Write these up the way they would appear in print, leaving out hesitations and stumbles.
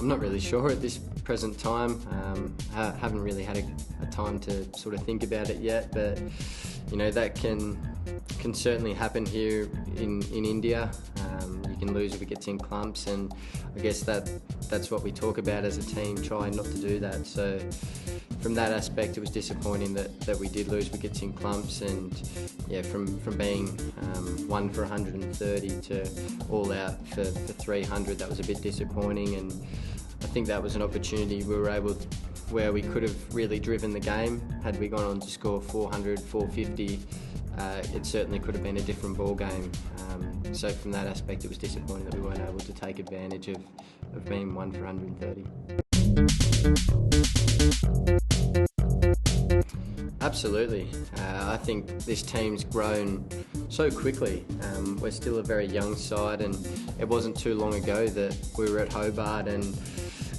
not really sure at this present time. Haven't really had a time to sort of think about it yet, but you know, that can certainly happen here in India. You can lose wickets in clumps, and I guess that's what we talk about as a team, trying not to do that. So from that aspect, it was disappointing that we did lose wickets in clumps, and yeah, from being 1 for 130 to all out for 300, that was a bit disappointing. And I think that was an opportunity where we could have really driven the game. Had we gone on to score 400, 450, it certainly could have been a different ball game. So from that aspect, it was disappointing that we weren't able to take advantage of being 1 for 130. Absolutely. I think this team's grown so quickly. We're still a very young side, and it wasn't too long ago that we were at Hobart and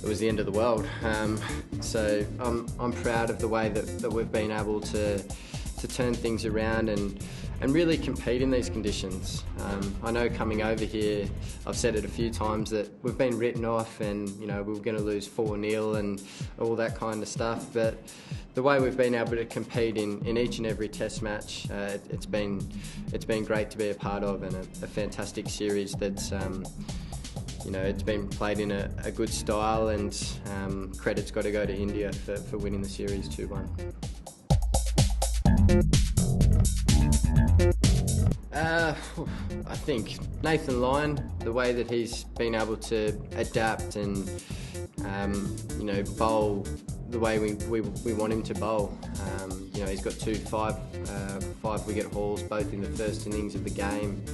it was the end of the world. So I'm proud of the way that we've been able to turn things around and really compete in these conditions. I know coming over here, I've said it a few times that we've been written off and we were going to lose 4-0 and all that kind of stuff, but the way we've been able to compete in each and every test match, it's been great to be a part of, and a fantastic series that's it's been played in a good style, and credit's got to go to India for winning the series 2-1. I think Nathan Lyon, the way that he's been able to adapt and bowl the way we want him to bowl. He's got 2 5-wicket hauls, both in the first innings of the game.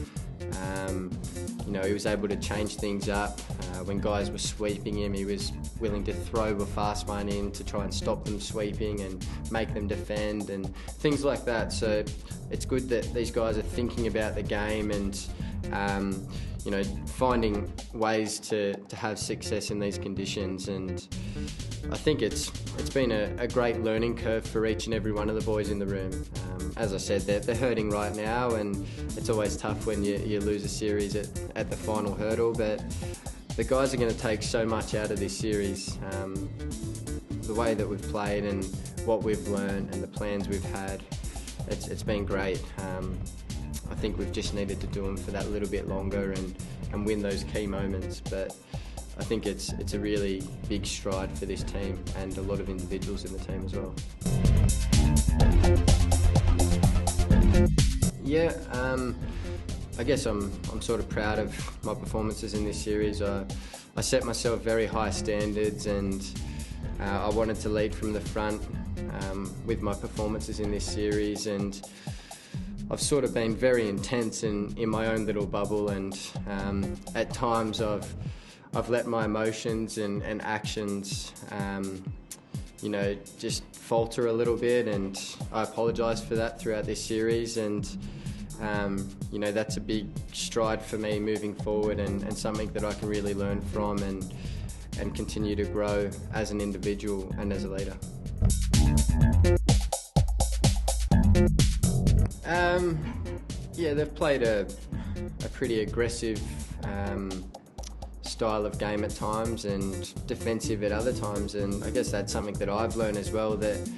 He was able to change things up. When guys were sweeping him, he was willing to throw a fast one in to try and stop them sweeping and make them defend and things like that. So it's good that these guys are thinking about the game and finding ways to have success in these conditions. And I think it's been a great learning curve for each and every one of the boys in the room. As I said, they're hurting right now, and it's always tough when you lose a series at the final hurdle, but the guys are going to take so much out of this series. The way that we've played and what we've learned and the plans we've had, it's been great. I think we've just needed to do them for that little bit longer and win those key moments, but I think it's a really big stride for this team and a lot of individuals in the team as well. Yeah, I guess I'm sort of proud of my performances in this series. I set myself very high standards, and I wanted to lead from the front with my performances in this series, and I've sort of been very intense in my own little bubble, and at times I've let my emotions and actions just falter a little bit, and I apologise for that throughout this series. And that's a big stride for me moving forward, and something that I can really learn from and continue to grow as an individual and as a leader. They've played a pretty aggressive style of game at times and defensive at other times, and I guess that's something that I've learned as well, that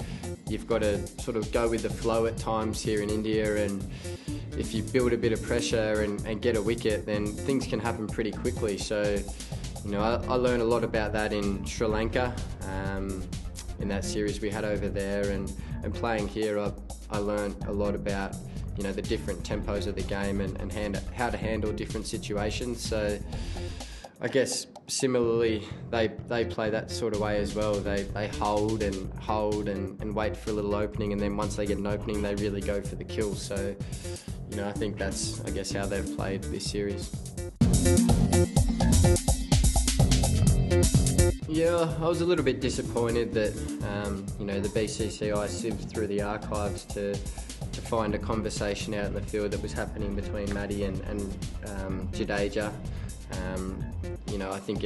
you've got to sort of go with the flow at times here in India, and if you build a bit of pressure and get a wicket, then things can happen pretty quickly. So I learned a lot about that in Sri Lanka, in that series we had over there, and playing here I learned a lot about the different tempos of the game and how to handle different situations. So I guess similarly they play that sort of way as well. They hold and wait for a little opening, and then once they get an opening they really go for the kill. So I think that's how they've played this series. Yeah, I was a little bit disappointed that the BCCI sieved through the archives to find a conversation out in the field that was happening between Maddie and Jadeja. I think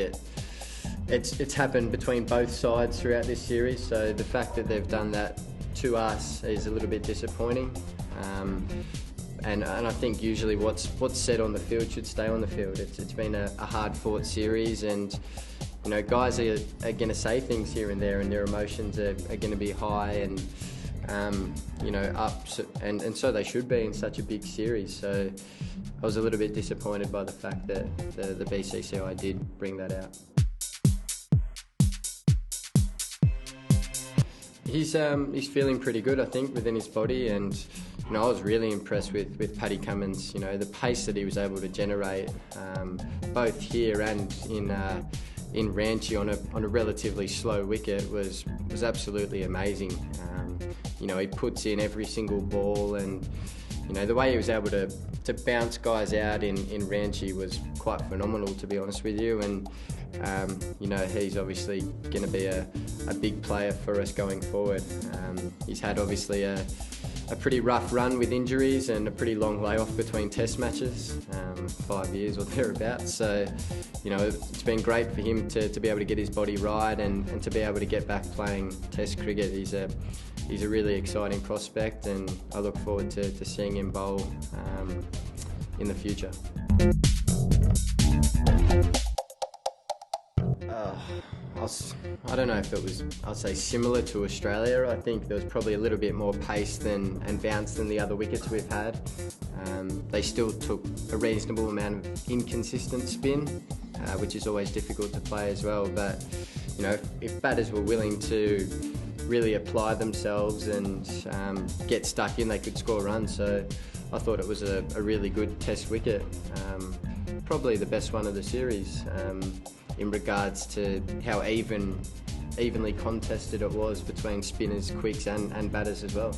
it's happened between both sides throughout this series, so the fact that they've done that to us is a little bit disappointing. And I think usually what's said on the field should stay on the field. It's been a hard-fought series, and you know, guys are going to say things here and there, and their emotions are going to be high and, you know, up, and so they should be in such a big series. So I was a little bit disappointed by the fact that the BCCI did bring that out. He's feeling pretty good, I think, within his body, and you know, I was really impressed with Paddy Cummins. You know, the pace that he was able to generate, both here and in Ranchi on a relatively slow wicket was absolutely amazing. You know, he puts in every single ball, and you know, the way he was able to bounce guys out in Ranchi was quite phenomenal, to be honest with you. And you know, he's obviously going to be a big player for us going forward. He's had obviously a pretty rough run with injuries and a pretty long layoff between test matches, 5 years or thereabouts. So, you know, it's been great for him to be able to get his body right and to be able to get back playing test cricket. He's a really exciting prospect, and I look forward to seeing him bowl in the future. I don't know if it was, I'll say, similar to Australia. I think there was probably a little bit more pace and bounce than the other wickets we've had. They still took a reasonable amount of inconsistent spin, which is always difficult to play as well. But you know, if batters were willing to really apply themselves and get stuck in, they could score runs. So I thought it was a really good test wicket, probably the best one of the series. In regards to how evenly contested it was between spinners, quicks and batters as well.